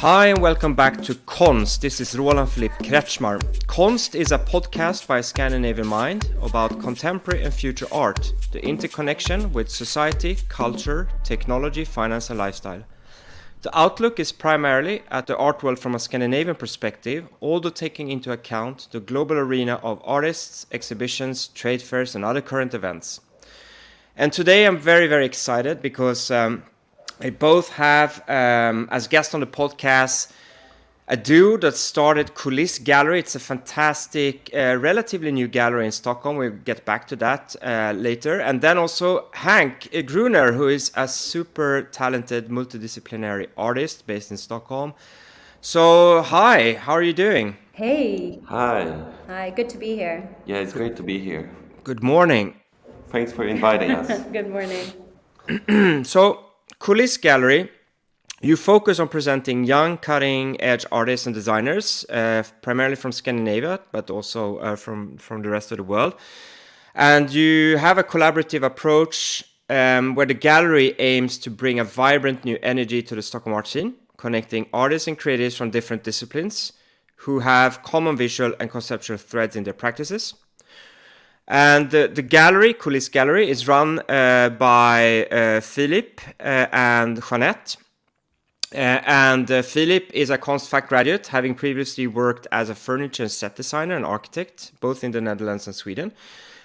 Hi and welcome back to KONST. This is Roland-Philippe Kretzschmar. KONST is a podcast by Scandinavian Mind about contemporary and future art, the interconnection with society, culture, technology, finance and lifestyle. The outlook is primarily at the art world from a Scandinavian perspective, although taking into account the global arena of artists, exhibitions, trade fairs and other current events. And today I'm very, very excited because I both have, as guest on the podcast, a duo that started Coulisse Gallery. It's a fantastic, relatively new gallery in Stockholm. We'll get back to that later. And then also Hank Grüner, who is a super talented multidisciplinary artist based in Stockholm. So, hi, how are you doing? Hey. Hi. Hi, good to be here. Yeah, it's great to be here. Good morning. Thanks for inviting us. Good morning. So, Coulisse Gallery, you focus on presenting young, cutting-edge artists and designers, primarily from Scandinavia, but also from the rest of the world. And you have a collaborative approach where the gallery aims to bring a vibrant new energy to the Stockholm art scene, connecting artists and creatives from different disciplines who have common visual and conceptual threads in their practices. And the gallery, Coulisse Gallery, is run by Filip and Jeanette. Filip is a Konstfack graduate, having previously worked as a furniture and set designer and architect, both in the Netherlands and Sweden.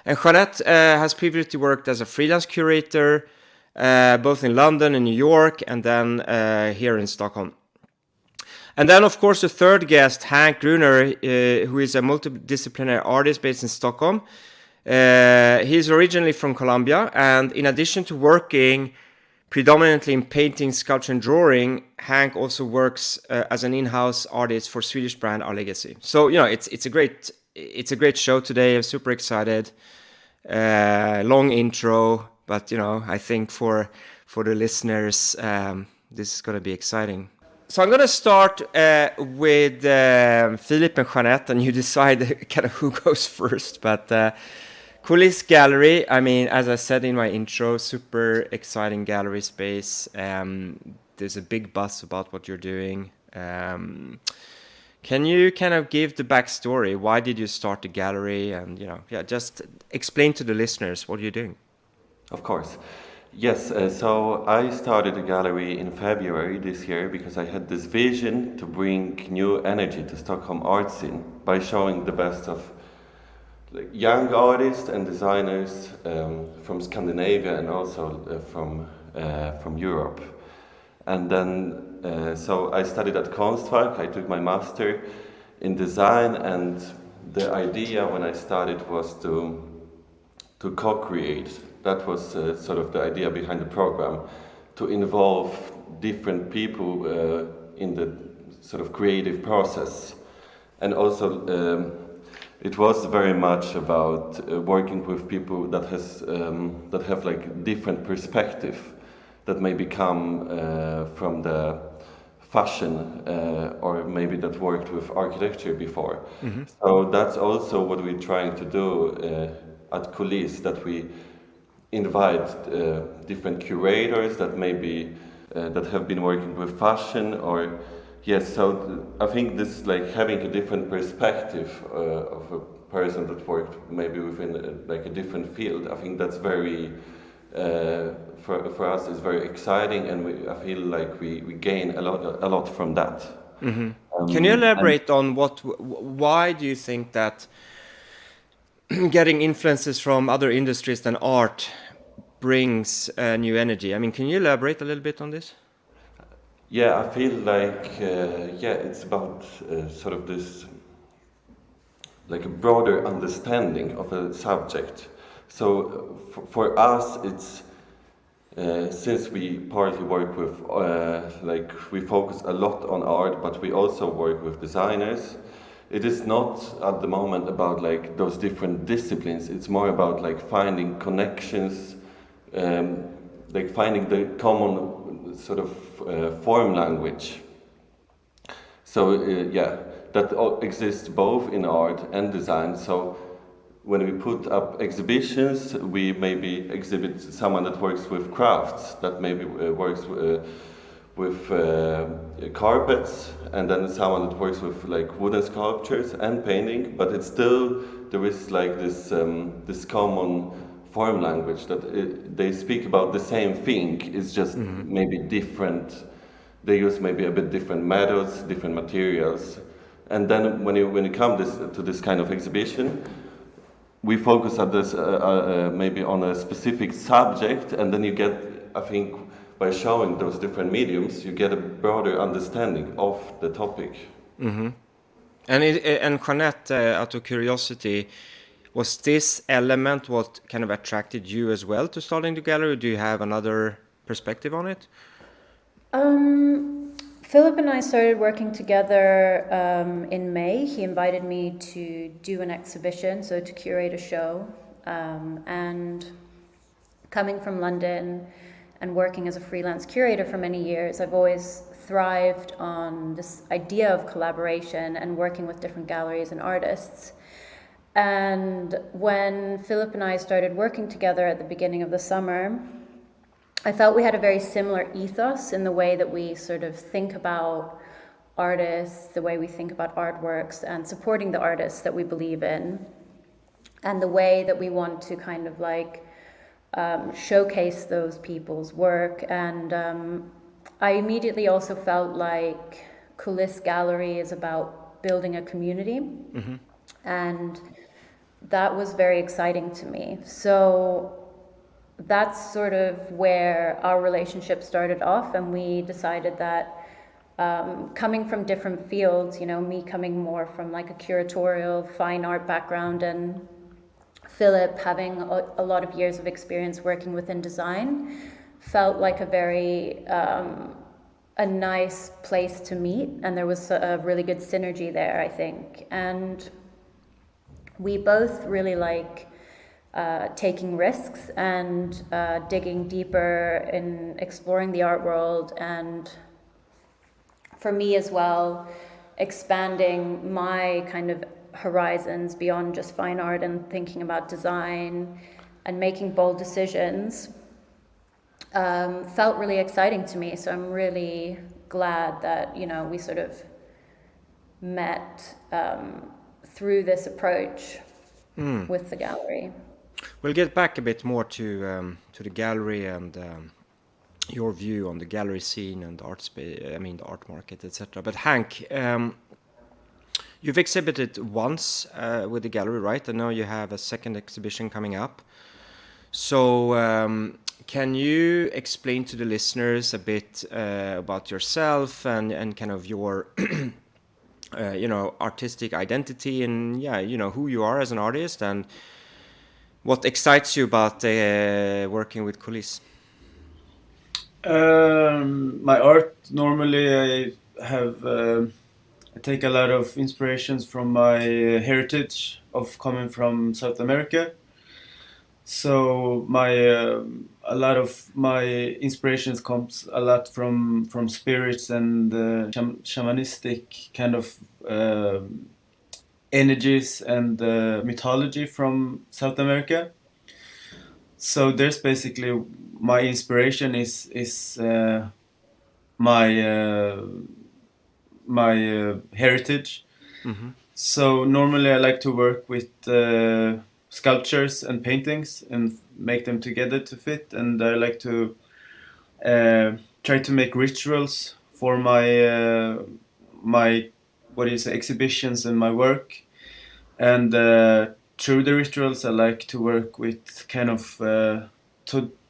And Jeanette has previously worked as a freelance curator, both in London and New York, and then here in Stockholm. And then, of course, the third guest, Hank Grüner, who is a multidisciplinary artist based in Stockholm. He's originally from Colombia, and in addition to working predominantly in painting, sculpture, and drawing, Hank also works as an in-house artist for Swedish brand Our Legacy. So it's a great show today. I'm super excited. Long intro, but I think for the listeners, this is going to be exciting. So I'm going to start with Filip and Jeanette, and you decide kind of who goes first. But Coulisse Gallery, I mean, as I said in my intro, super exciting gallery space. There's a big buzz about what you're doing. Can you kind of give the backstory? Why did you start the gallery? And, just explain to the listeners what you're doing. Of course. Yes, so I started the gallery in February this year because I had this vision to bring new energy to Stockholm art scene by showing the best of young artists and designers from Scandinavia and also from Europe. And then, so I studied at Konstfack. I took my master in design, and the idea when I started was to co-create. That was sort of the idea behind the program, to involve different people in the sort of creative process. And also, it was very much about working with people that have like different perspective that maybe come from the fashion or maybe that worked with architecture before. Mm-hmm. So that's also what we're trying to do at Coulisse, that we invite different curators that maybe that have been working with fashion or yes. So I think this like having a different perspective of a person that worked maybe within like a different field. I think that's very for us is very exciting, and I feel like we gain a lot from that. Mm-hmm. Can you elaborate on why do you think that getting influences from other industries than art brings new energy? I mean, can you elaborate a little bit on this? Yeah, I feel like it's about sort of this like a broader understanding of a subject. So for us, it's since we partly work with like we focus a lot on art, but we also work with designers. It is not at the moment about like those different disciplines. It's more about like finding connections, like finding the common sort of form language. So that exists both in art and design. So when we put up exhibitions, we maybe exhibit someone that works with crafts, that maybe works with carpets, and then someone that works with like wooden sculptures and painting. But it's still there is like this common form language that they speak about the same thing. It's just maybe different. They use maybe a bit different methods, different materials. And then when you come to this kind of exhibition, we focus on this maybe on a specific subject, and then you get, I think, by showing those different mediums, you get a broader understanding of the topic. And Jeanette, out of curiosity, was this element what kind of attracted you as well to starting the gallery? Or do you have another perspective on it? Philip and I started working together in May. He invited me to do an exhibition, so to curate a show. And coming from London and working as a freelance curator for many years, I've always thrived on this idea of collaboration and working with different galleries and artists. And when Philip and I started working together at the beginning of the summer, I felt we had a very similar ethos in the way that we sort of think about artists, the way we think about artworks, and supporting the artists that we believe in, and the way that we want to kind of like showcase those people's work. And I immediately also felt like Coulisse Gallery is about building a community, and that was very exciting to me. So that's sort of where our relationship started off, and we decided that coming from different fields, you know, me coming more from like a curatorial fine art background, and Philip having a lot of years of experience working within design, felt like a very a nice place to meet, and there was a really good synergy there, I think. And we both really like taking risks and digging deeper in exploring the art world, and for me as well, expanding my kind of horizons beyond just fine art and thinking about design and making bold decisions felt really exciting to me. So I'm really glad that, you know, we sort of met through this approach with the gallery. We'll get back a bit more to the gallery and your view on the gallery scene and the art market, etc. But Hank, you've exhibited once with the gallery, right? And now you have a second exhibition coming up. So can you explain to the listeners a bit about yourself and kind of your artistic identity, and who you are as an artist, and what excites you about working with Coulisse? My art, normally I take a lot of inspirations from my heritage of coming from South America. So a lot of my inspirations comes a lot from spirits and shamanistic kind of energies and mythology from South America. So there's basically my inspiration is my heritage. So normally I like to work with sculptures and paintings and make them together to fit, and I like to try to make rituals for my exhibitions and my work. And through the rituals I like to work with kind of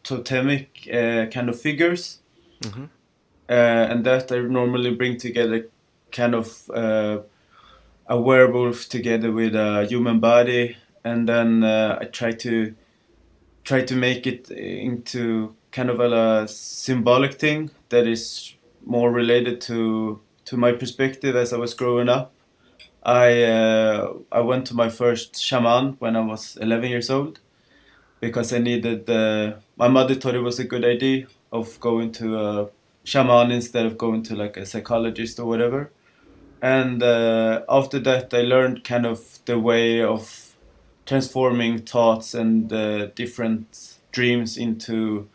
totemic kind of figures, and that I normally bring together kind of a werewolf together with a human body, and then I try to make it into kind of a symbolic thing that is more related to my perspective as I was growing up. I went to my first shaman when I was 11 years old because I needed. My mother thought it was a good idea of going to a shaman instead of going to like a psychologist or whatever. And after that, I learned kind of the way of transforming thoughts and different dreams into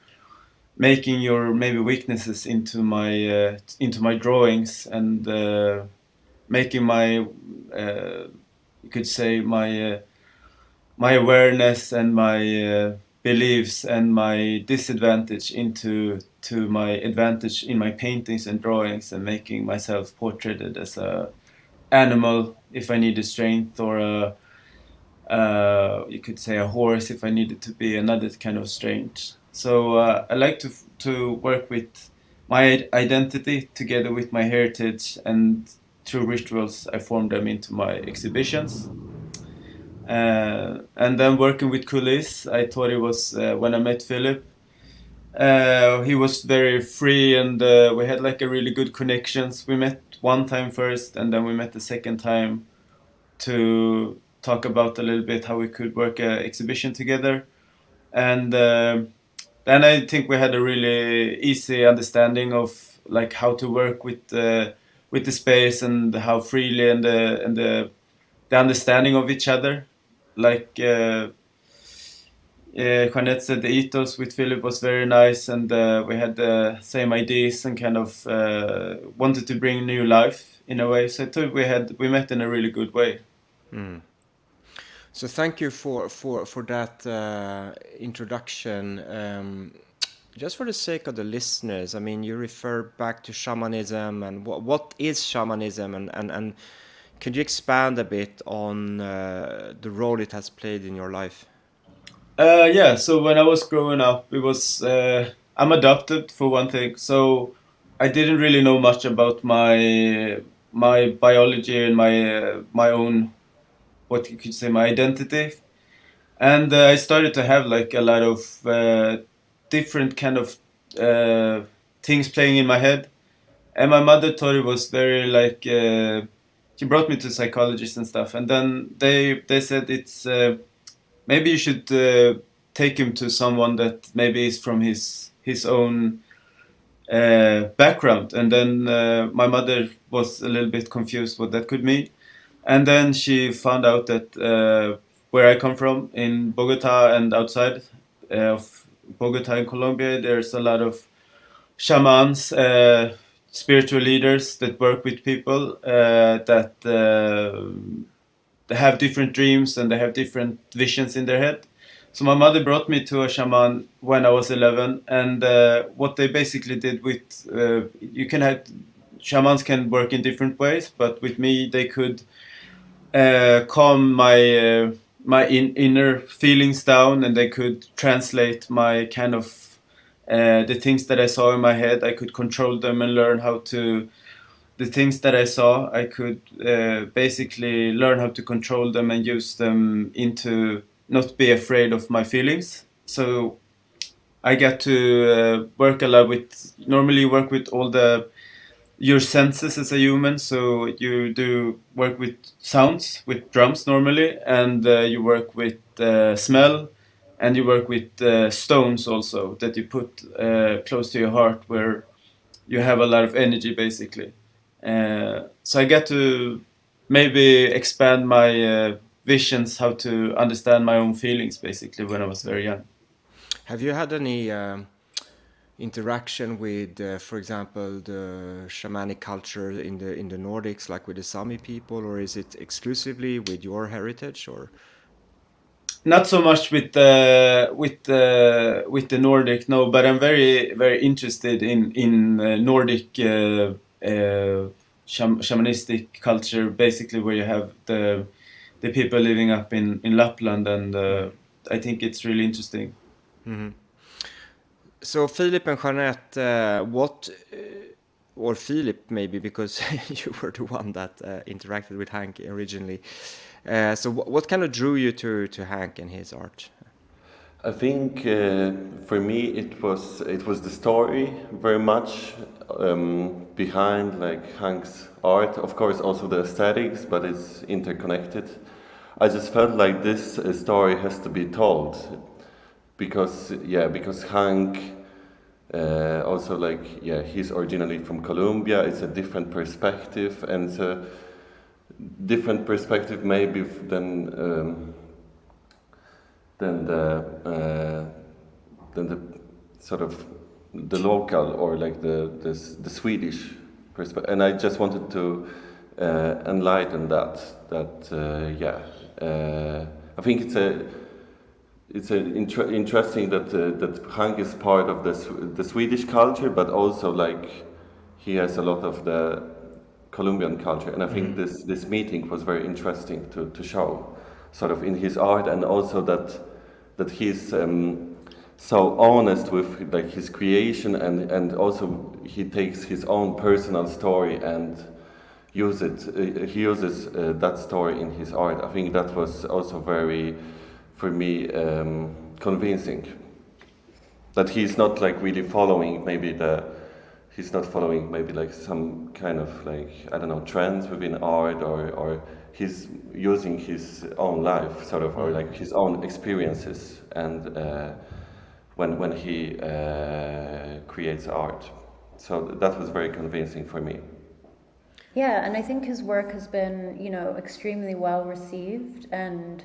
making your maybe weaknesses into my drawings, and making my you could say my awareness and my beliefs and my disadvantage into my advantage in my paintings and drawings, and making myself portrayed as a animal if I needed strength, or you could say a horse if I needed to be another kind of strength. So I like to work with my identity together with my heritage, and through rituals I form them into my exhibitions. And then working with Coulisse, I thought it was when I met Filip. He was very free, and we had like a really good connections. We met one time first, and then we met the second time to talk about a little bit how we could work an exhibition together. And then I think we had a really easy understanding of like how to work with the space, and how freely, and the understanding of each other. Like Jeanette said, the ethos with Filip was very nice, and we had the same ideas, and kind of wanted to bring new life in a way. So I thought we met in a really good way. So thank you for that introduction. Just for the sake of the listeners, I mean, you refer back to shamanism, and what is shamanism, and could you expand a bit on the role it has played in your life? Yeah, so when I was growing up, it was I'm adopted for one thing, so I didn't really know much about my biology and my own, what you could say, my identity. And I started to have like a lot of different kind of things playing in my head. And my mother thought it was very like she brought me to psychologists and stuff, and then they said it's maybe you should take him to someone that maybe is from his own background. And then my mother was a little bit confused what that could mean. And then she found out that where I come from, in Bogota and outside of Bogota in Colombia, there's a lot of shamans, spiritual leaders that work with people that they have different dreams, and they have different visions in their head. So my mother brought me to a shaman when I was 11, and what they basically did with you can have shamans can work in different ways, but with me they could calm my inner feelings down, and they could translate my kind of the things that I saw in my head. I could control them and learn how to. The things that I saw, I could basically learn how to control them and use them into not be afraid of my feelings. So I got to work a lot with. Normally, you work with all your senses as a human. So you do work with sounds, with drums normally, and you work with smell, and you work with stones also that you put close to your heart, where you have a lot of energy basically. So I get to maybe expand my visions, how to understand my own feelings basically, when I was very young. Have you had any interaction with, for example, the shamanic culture in the Nordics, like with the Sami people, or is it exclusively with your heritage, or? Not so much with the Nordic, no, but I'm very very interested in Nordic shamanistic culture, basically, where you have the people living up in Lapland, and I think it's really interesting. Mm-hmm. So Filip and Jeanette, or Filip maybe, because you were the one that interacted with Hank originally. So what kind of drew you to Hank and his art? I think for me it was the story very much behind like Hank's art. Of course, also the aesthetics, but it's interconnected. I just felt like this story has to be told because Hank also he's originally from Colombia. It's a different perspective, and it's a different perspective maybe than the sort of the local or like the Swedish perspective, and I just wanted to enlighten that. I think it's interesting that Hank is part of the Swedish culture, but also like he has a lot of the Colombian culture, and I think this meeting was very interesting to show, sort of in his art, and also that he's so honest with like his creation, and also he takes his own personal story and he uses that story in his art. I think that was also very, for me, convincing. That he's not like really following he's not following maybe like some kind of like, I don't know, trends within art, or he's using his own life sort of, or like his own experiences, and when he creates art. So that was very convincing for me. Yeah, and I think his work has been, extremely well received, and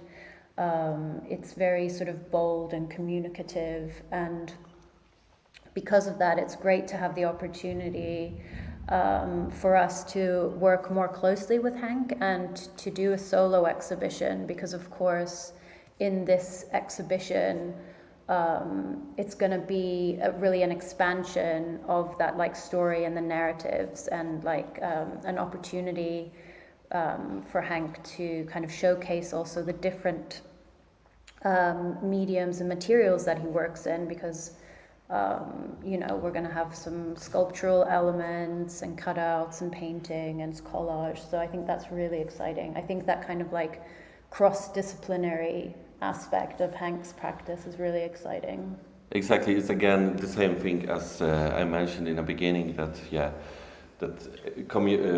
it's very sort of bold and communicative, and because of that, it's great to have the opportunity for us to work more closely with Hank and to do a solo exhibition, because of course in this exhibition it's going to be really an expansion of that like story and the narratives, and like an opportunity for Hank to kind of showcase also the different mediums and materials that he works in, because we're going to have some sculptural elements and cutouts and painting and collage. So I think that's really exciting. I think that kind of like cross-disciplinary aspect of Hank's practice is really exciting. Exactly, it's again the same thing as I mentioned in the beginning,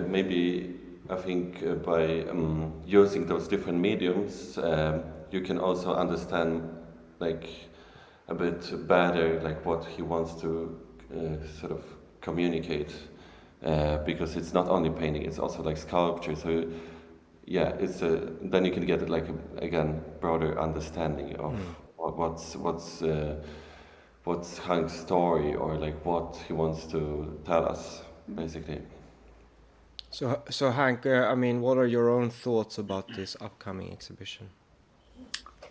maybe I think by using those different mediums, you can also understand like a bit better like what he wants to sort of communicate, because it's not only painting, it's also like sculpture. So yeah, it's then you can get like again broader understanding of what's Hank's story, or like what he wants to tell us, basically. So Hank, what are your own thoughts about this upcoming exhibition?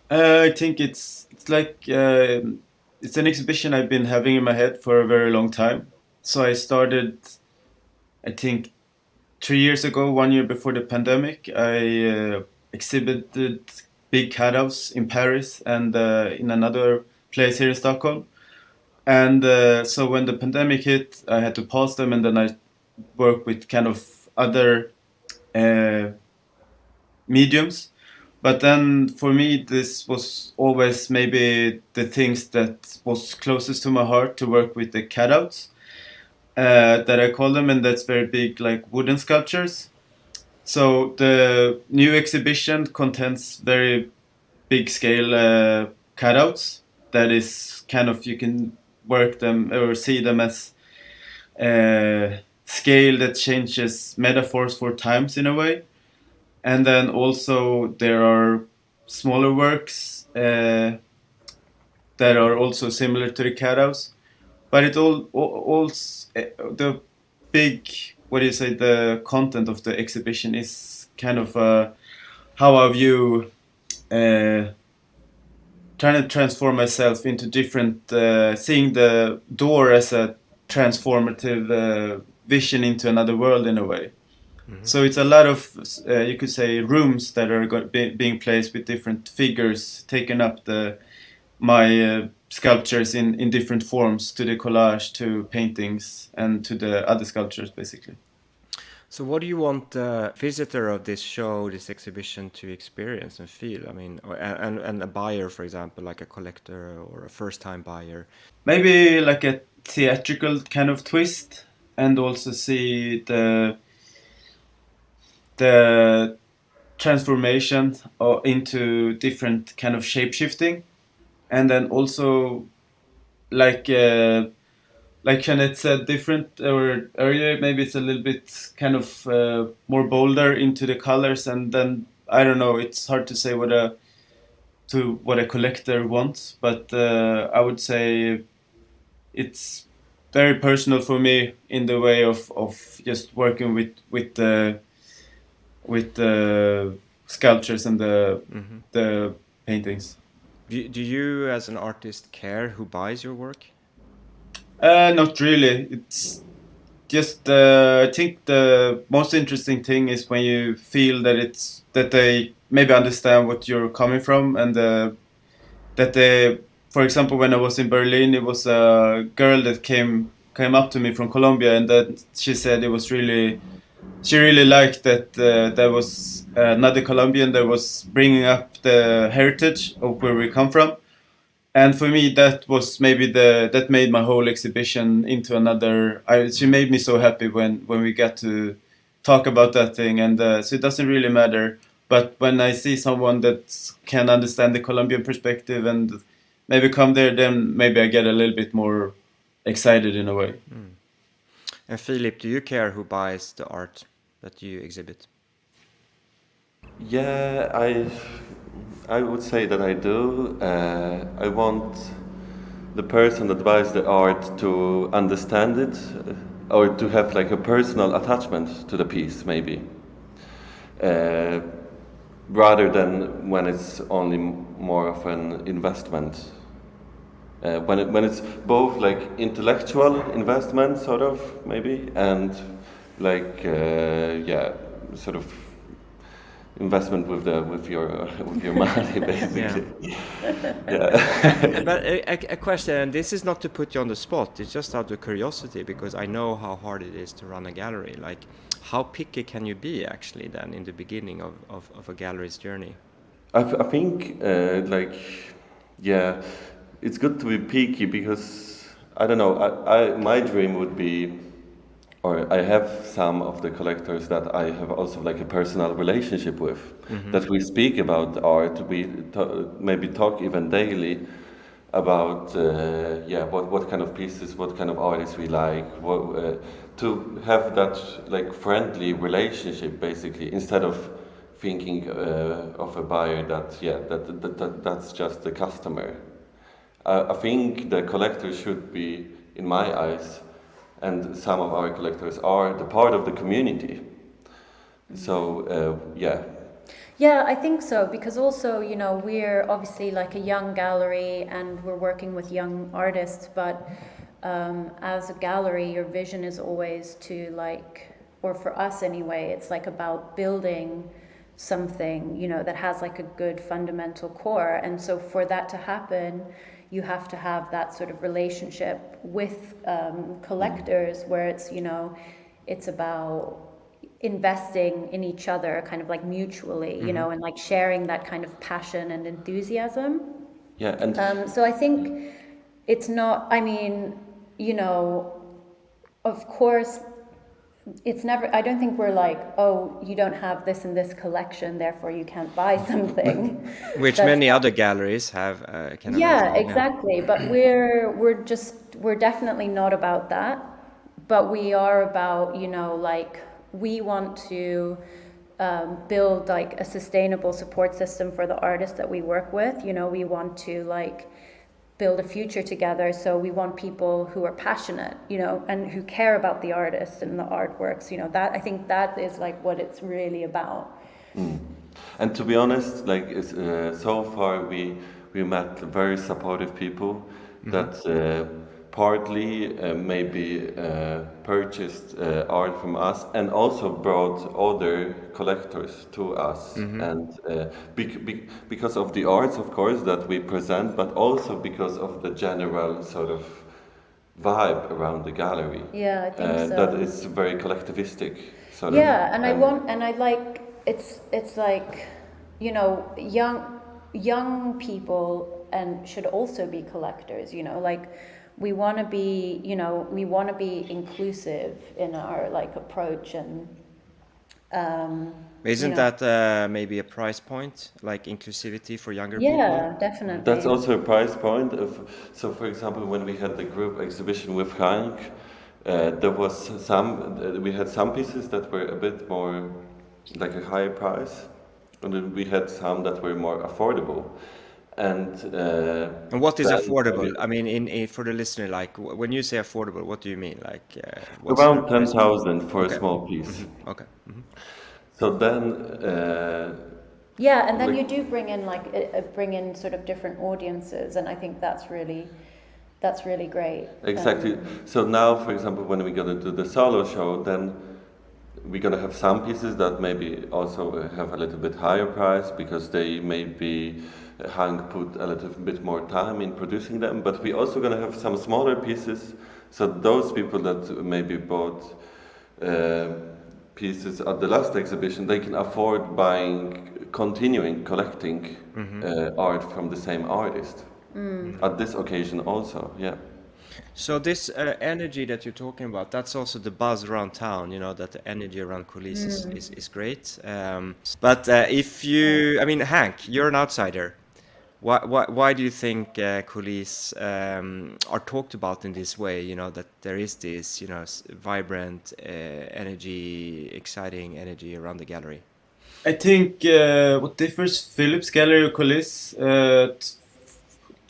I think it's like it's an exhibition I've been having in my head for a very long time. So I started, I think, 3 years ago, 1 year before the pandemic. I exhibited big cutouts in Paris and in another place here in Stockholm. And so when the pandemic hit, I had to pause them, and then I worked with kind of other mediums. But then for me, this was always maybe the things that was closest to my heart, to work with the cutouts, that I call them, and that's very big, like wooden sculptures. So the new exhibition contains very big scale cutouts. That is kind of, you can work them or see them as scale that changes metaphors for times in a way. And then also there are smaller works that are also similar to the cutouts, but it all the big, what do you say, the content of the exhibition is kind of how I view trying to transform myself into different, seeing the door as a transformative vision into another world in a way. So it's a lot of, you could say, rooms that are being placed with different figures, taking up my sculptures in different forms, to the collage, to paintings, and to the other sculptures, basically. So what do you want the visitor of this show, this exhibition, to experience and feel? And a buyer, for example, like a collector or a first-time buyer. Maybe like a theatrical kind of twist, and also see the transformation into different kind of shape-shifting. And then also, like Jeanette said, different, or earlier, maybe it's a little bit kind of more bolder into the colors. And then, I don't know, it's hard to say what a collector wants, but I would say it's very personal for me in the way of just working with the sculptures and the paintings. Do you, as an artist, care who buys your work? Not really. It's just I think the most interesting thing is when you feel that they maybe understand what you're coming from, and that they, for example, when I was in Berlin, it was a girl that came up to me from Colombia, and that she said she really liked that there was another Colombian that was bringing up the heritage of where we come from. And for me, that was maybe that made my whole exhibition into another. She made me so happy when we got to talk about that thing, and so it doesn't really matter. But when I see someone that can understand the Colombian perspective and maybe come there, then maybe I get a little bit more excited in a way. And Filip, do you care who buys the art that you exhibit? Yeah, I would say that I do. I want the person that buys the art to understand it, or to have like a personal attachment to the piece, maybe. Rather than when it's only more of an investment. When it's both like intellectual investment, sort of, maybe, and like sort of investment with your money, basically. Yeah. But a question, and this is not to put you on the spot, it's just out of curiosity, because I know how hard it is to run a gallery. Like, how picky can you be actually then in the beginning of a gallery's journey? I think it's good to be picky, because I don't know. My dream would be, or I have some of the collectors that I have also like a personal relationship with, that we speak about art. We maybe talk even daily about what kind of pieces, what kind of artists we like, to have that like friendly relationship, basically, instead of thinking of a buyer that's just the customer. I think the collector should be, in my eyes, and some of our collectors are the part of the community. So Yeah, I think so, because also, you know, we're obviously like a young gallery and we're working with young artists, but as a gallery, your vision is always to like, or for us anyway, it's like about building something, you know, that has like a good fundamental core. And so for that to happen, you have to have that sort of relationship with collectors where it's, you know, it's about investing in each other kind of like mutually, you know, and like sharing that kind of passion and enthusiasm. Yeah, and So I think it's not, I mean, you know, of course, it's never, I don't think we're like, oh, you don't have this in this collection, therefore you can't buy something. Which That's many other galleries have. yeah, exactly. But we're definitely not about that. But we are about, you know, like we want to build like a sustainable support system for the artists that we work with. You know, we want to like build a future together. So we want people who are passionate, you know, and who care about the artist and the artworks. You know, that I think that is like what it's really about. And to be honest, like so far we met very supportive people that partly maybe purchased art from us, and also brought other collectors to us, and because of the arts, of course, that we present, but also because of the general sort of vibe around the gallery. Yeah, I think so. That is very collectivistic. Sort yeah, of, and I like it's like, you know, young people and should also be collectors, you know, like we want to be, you know, we want to be inclusive in our like approach, and Isn't you know, that maybe a price point, like inclusivity for younger people? yeah, definitely. That's also a price point. So, for example, when we had the group exhibition with Hank, there was we had some pieces that were a bit more like a higher price, and then we had some that were more affordable. And And what is then affordable? I mean, in for the listener, like when you say affordable, what do you mean? Like, what's the around price? 10,000 for a Okay. small piece. Okay. So then, Yeah, and then like, you do bring in bring in sort of different audiences, and I think that's really great. exactly. So now, for example, when we're gonna do the solo show, then we're gonna have some pieces that maybe also have a little bit higher price because they maybe Hank put a little bit more time in producing them. But we're also gonna have some smaller pieces, so those people that maybe bought uh, pieces at the last exhibition, they can afford buying, continuing collecting art from the same artist at this occasion also. Yeah. So this energy that you're talking about, that's also the buzz around town, you know, that the energy around Coulisse is great. But if you, I mean, Hank, you're an outsider. Why do you think Coulisse are talked about in this way, you know, that there is this, you know, vibrant energy, exciting energy around the gallery? I think what differs Philip's gallery or Coulisse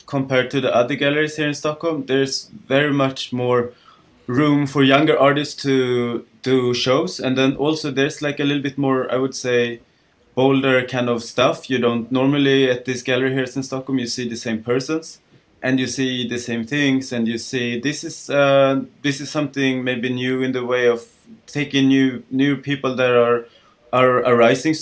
compared to the other galleries here in Stockholm, there's very much more room for younger artists to do shows, and then also there's like a little bit more, I would say, bolder kind of stuff. You don't normally at this gallery here in Stockholm you see the same persons and you see the same things, and you see this is something maybe new in the way of taking new people that are a rising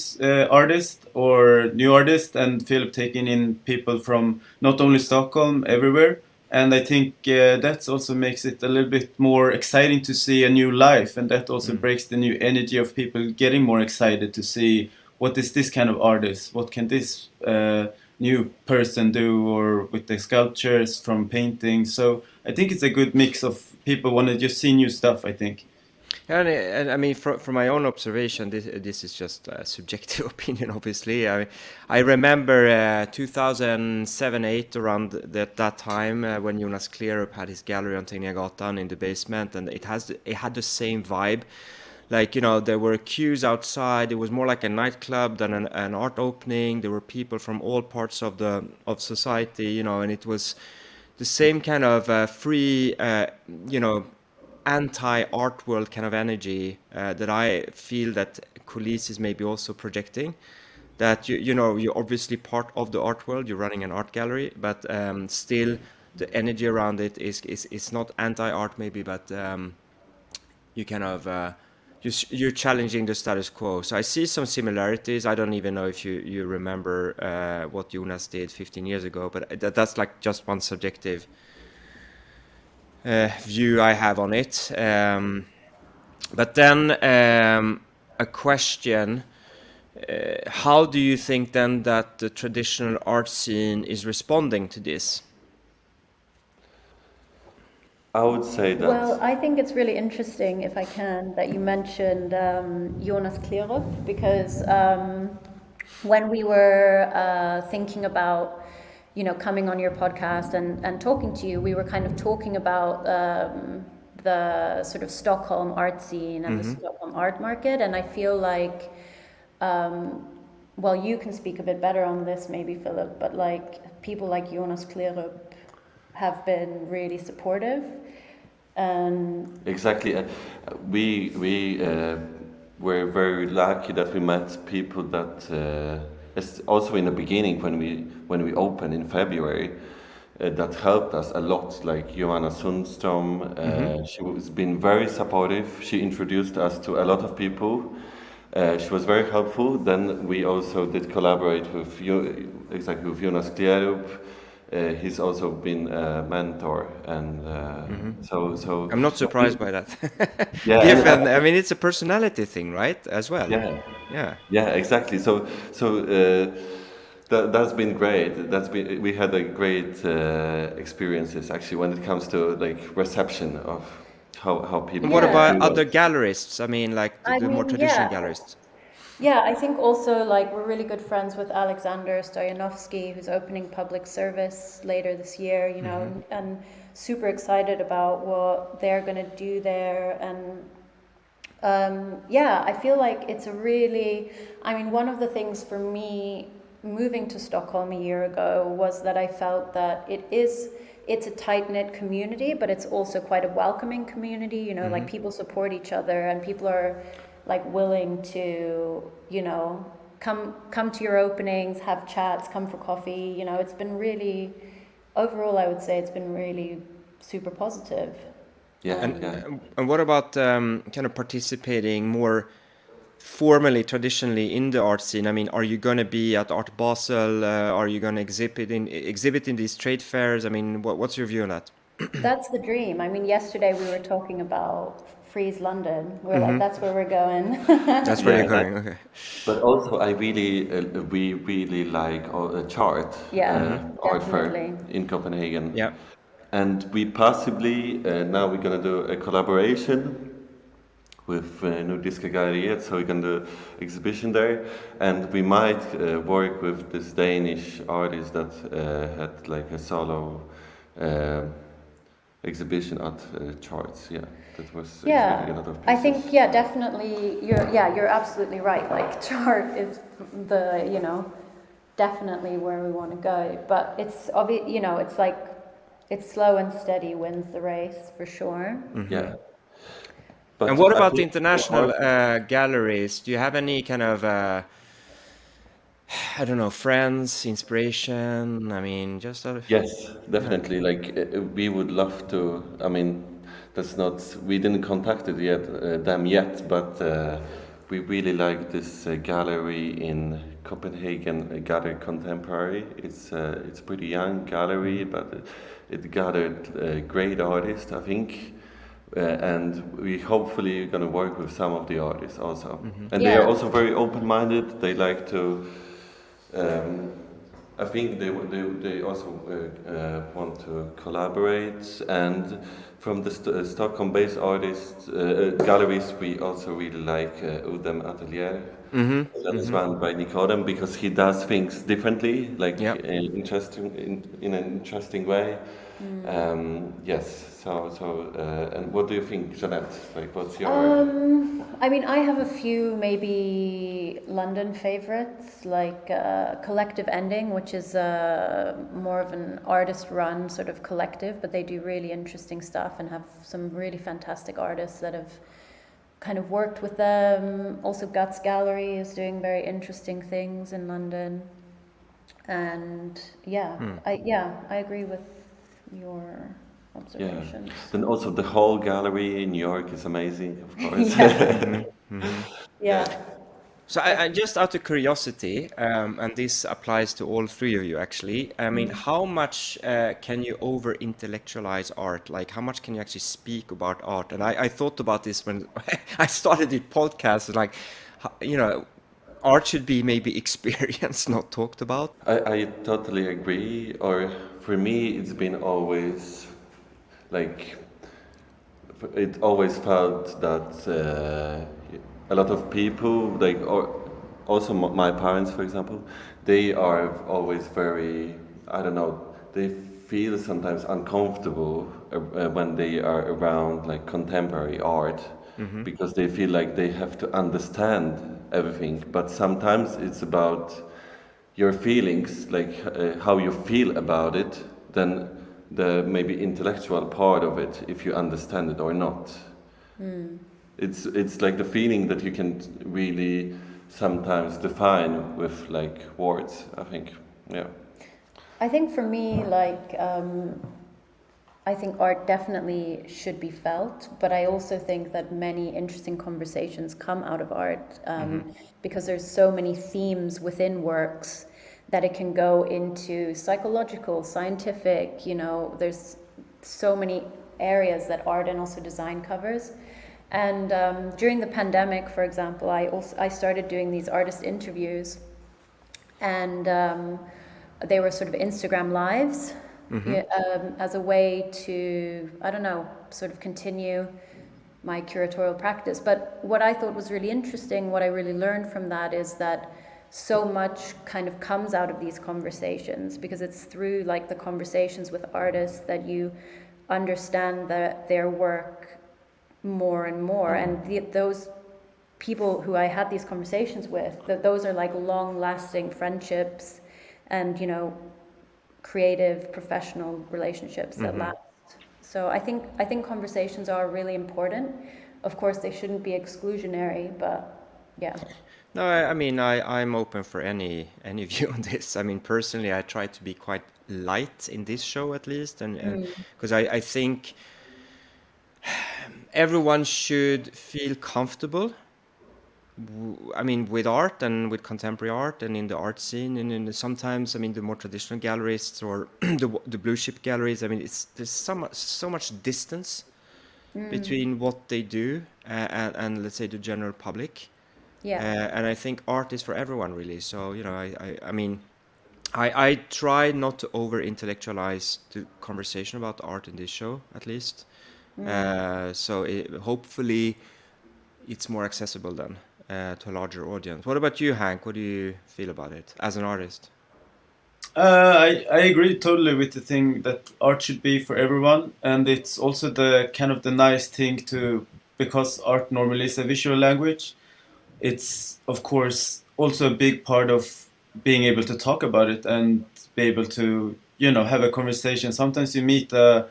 artist or new artist, and Philip taking in people from not only Stockholm, everywhere. And I think that also makes it a little bit more exciting to see a new life, and that also breaks the new energy of people getting more excited to see what is this kind of artist, what can this new person do, or with the sculptures from painting. So I think it's a good mix of people want to just see new stuff, I think. And I mean, from my own observation, this is just a subjective opinion, obviously. I remember 2007-8, around that time, when Jonas Klerup had his gallery on Tegnérgatan in the basement, and it had the same vibe. Like, you know, there were queues outside. It was more like a nightclub than an art opening. There were people from all parts of society, you know, and it was the same kind of free, you know, anti-art world kind of energy that I feel that Coulisse is maybe also projecting. That you know, you're obviously part of the art world. You're running an art gallery, but still the energy around it is not anti-art maybe, but you kind of you're challenging the status quo. So I see some similarities. I don't even know if you remember what Jonas did 15 years ago, but that's like just one subjective view I have on it. But then a question: how do you think then that the traditional art scene is responding to this? I would say that. Well, I think it's really interesting, if I can, that you mentioned Jonas Klerup, because when we were thinking about, you know, coming on your podcast and talking to you, we were kind of talking about the sort of Stockholm art scene and the Stockholm art market, and I feel like, well, you can speak a bit better on this, maybe, Philip, but like people like Jonas Klerup have been really supportive. Exactly. We were very lucky that we met people that, also in the beginning when we opened in February, that helped us a lot. Like Johanna Sundström, she has been very supportive. She introduced us to a lot of people. She was very helpful. Then we also did collaborate with with Jonas Klerup. He's also been a mentor, and so I'm not surprised by that. yeah, Given, I mean, it's a personality thing, right? As well. yeah, Yeah. yeah, exactly. So that's been great. We had a great experiences actually when it comes to like reception of how people. And what Yeah. about view other us. gallerists? I mean, like I the more mean, traditional yeah. gallerists. Yeah, I think also like we're really good friends with Alexander Stoyanovsky, who's opening public service later this year, you know, and super excited about what they're going to do there. And yeah, I feel like it's a really, I mean, one of the things for me moving to Stockholm a year ago was that I felt that it's a tight-knit community, but it's also quite a welcoming community, you know, like people support each other and people are like willing to, you know, come to your openings, have chats, come for coffee, you know, it's been really, overall I would say it's been really super positive. Yeah, And what about kind of participating more formally, traditionally in the art scene? I mean, are you going to be at Art Basel? Are you going to exhibit in these trade fairs? I mean, what's your view on that? That's the dream. I mean, yesterday we were talking about Freeze London. We're like, that's where we're going. That's where Yeah, you're going. Okay. but also we really like a chart Yeah, art fair definitely. in Copenhagen. Yeah. And we possibly, now we're gonna do a collaboration with Nordiska Galleriet, so we're gonna do exhibition there. And we might work with this Danish artist that had like a solo exhibition at Charts. Yeah, that was exhibiting a lot of pieces. I think, yeah, definitely, you're absolutely right. Like, chart is the, you know, definitely where we want to go. But it's obvious, you know, it's like, it's slow and steady wins the race for sure. Yeah. But And what I about the think international galleries? Do you have any kind of, I don't know, friends, inspiration? I mean, just out of... Yes, definitely. Like we would love to. I mean, that's not. We didn't contact it yet, them yet, but we really like this gallery in Copenhagen, Gallery Contemporary. It's pretty young gallery, but it gathered great artists, I think. And we hopefully going to work with some of the artists also. And they are also very open-minded. They like to. I think they also want to collaborate, and from the Stockholm-based artists galleries, we also really like Udem Atelier. That is run by Nikodem because he does things differently, like in an interesting way. Yes. So, and what do you think, Jeanette? Like, what's your? I mean, I have a few maybe London favorites, like Collective Ending, which is more of an artist-run sort of collective, but they do really interesting stuff and have some really fantastic artists that have kind of worked with them. Also, Guts Gallery is doing very interesting things in London, and I agree with your observations. Yeah. Then also the whole gallery in New York is amazing, of course. Yeah. So I just out of curiosity, and this applies to all three of you actually, I mean, how much can you over-intellectualize art? Like, how much can you actually speak about art? And I thought about this when I started the podcast, like, you know, art should be maybe experienced, not talked about. I totally agree. Or for me, it's been always like, it always felt that a lot of people, like, or also my parents, for example, they are always very, I don't know, they feel sometimes uncomfortable when they are around like contemporary art because they feel like they have to understand everything. But sometimes it's about your feelings, like how you feel about it, than the maybe intellectual part of it, if you understand it or not. It's like the feeling that you can really sometimes define with like words, I think. Yeah. I think for me, like, I think art definitely should be felt, but I also think that many interesting conversations come out of art because there's so many themes within works that it can go into psychological, scientific, you know, there's so many areas that art and also design covers. And during the pandemic, for example, I started doing these artist interviews, and they were sort of Instagram lives as a way to, I don't know, sort of continue my curatorial practice. But what I thought was really interesting, what I really learned from that is that so much kind of comes out of these conversations, because it's through like the conversations with artists that you understand their work more and more, and those people who I had these conversations with, that those are like long-lasting friendships and, you know, creative professional relationships that last. So I think conversations are really important. Of course, they shouldn't be exclusionary, but yeah. No, I mean, I'm open for any view on this. I mean, personally, I try to be quite light in this show, at least, and because I think everyone should feel comfortable. I mean, with art and with contemporary art and in the art scene, and sometimes, I mean, the more traditional gallerists or the blue chip galleries. I mean, there's so much distance between what they do and let's say the general public. Yeah. And I think art is for everyone, really. So, you know, I mean, I try not to over intellectualize the conversation about art in this show, at least. So hopefully it's more accessible then to a larger audience. What about you, Hank? What do you feel about it as an artist? I agree totally with the thing that art should be for everyone, and it's also the kind of the nice thing to, because art normally is a visual language. It's of course also a big part of being able to talk about it and be able to, you know, have a conversation. Sometimes you meet a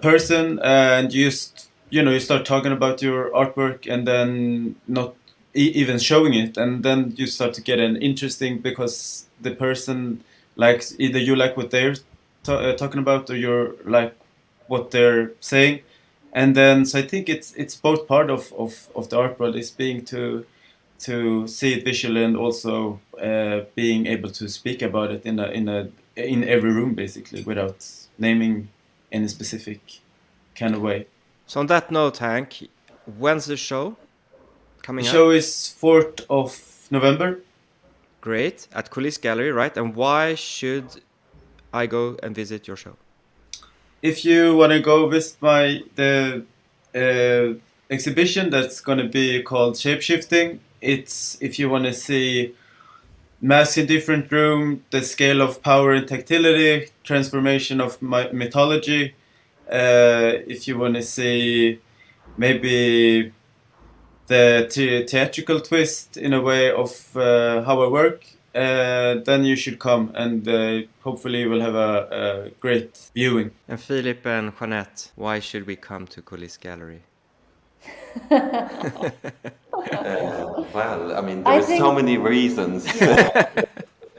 person and you start talking about your artwork and then not even showing it, and then you start to get an interesting, because the person likes, either you like what they're talking about or you're like what they're saying, and then so I think it's both part of the art world is being to see it visually and also being able to speak about it in every room, basically, without naming any specific kind of way. So on that note, Hank, when's the show coming The up? show is 4th of November. Great, at Coulisse Gallery, right? And why should I go and visit your show? If you want to go visit the exhibition that's going to be called Shapeshifting, it's if you want to see masks in different rooms, the scale of power and tactility, transformation of mythology. If you want to see maybe the theatrical twist in a way of how I work, then you should come, and hopefully you will have a great viewing. And Filip and Jeanette, why should we come to Coulisse Gallery? Well, I mean, there are so many reasons.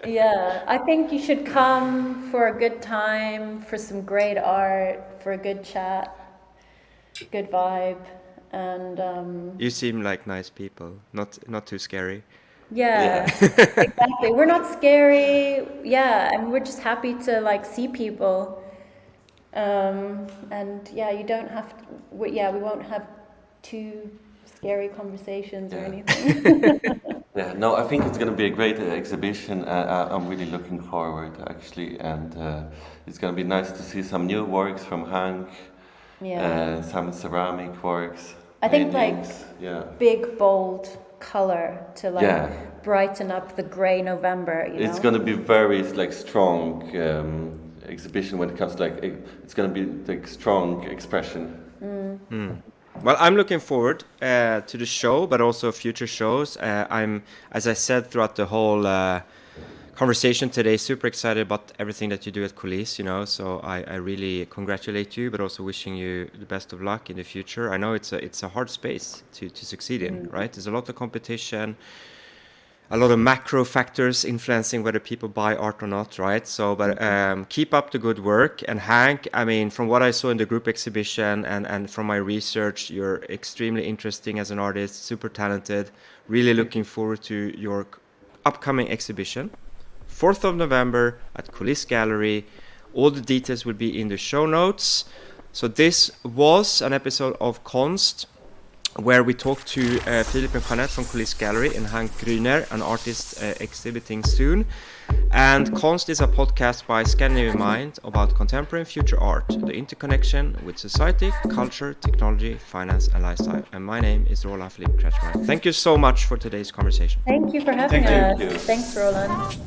Yeah, I think you should come for a good time, for some great art, for a good chat, good vibe, and You seem like nice people, not too scary. yeah, exactly. We're not scary, yeah, and we're just happy to like see people, and yeah, you don't have to, we won't have too scary conversations or anything. Yeah, no, I think it's going to be a great exhibition. I'm really looking forward, actually, and it's going to be nice to see some new works from Hank, some ceramic works. I think paintings. like big, bold color to like brighten up the grey November. You It's know? going to be very like strong exhibition when it comes to like it's going to be like strong expression. Well, I'm looking forward to the show, but also future shows. I'm, as I said throughout the whole conversation today, super excited about everything that you do at Coulisse, you know, so I really congratulate you, but also wishing you the best of luck in the future. I know it's a hard space to succeed in, right? There's a lot of competition, a lot of macro factors influencing whether people buy art or not, right? So, but keep up the good work. And Hank, I mean, from what I saw in the group exhibition and from my research, you're extremely interesting as an artist, super talented. Really looking forward to your upcoming exhibition. 4th of November at Coulisse Gallery. All the details will be in the show notes. So this was an episode of KONST, where we talked to Filip and Jeanette from Coulisse Gallery and Hank Grüner, an artist exhibiting soon. And KONST is a podcast by Scandinavia Mind about contemporary and future art, the interconnection with society, culture, technology, finance, and lifestyle. And my name is Roland-Philippe Kretzschmar. Thank you so much for today's conversation. Thank you for having us. you. Thanks, Roland.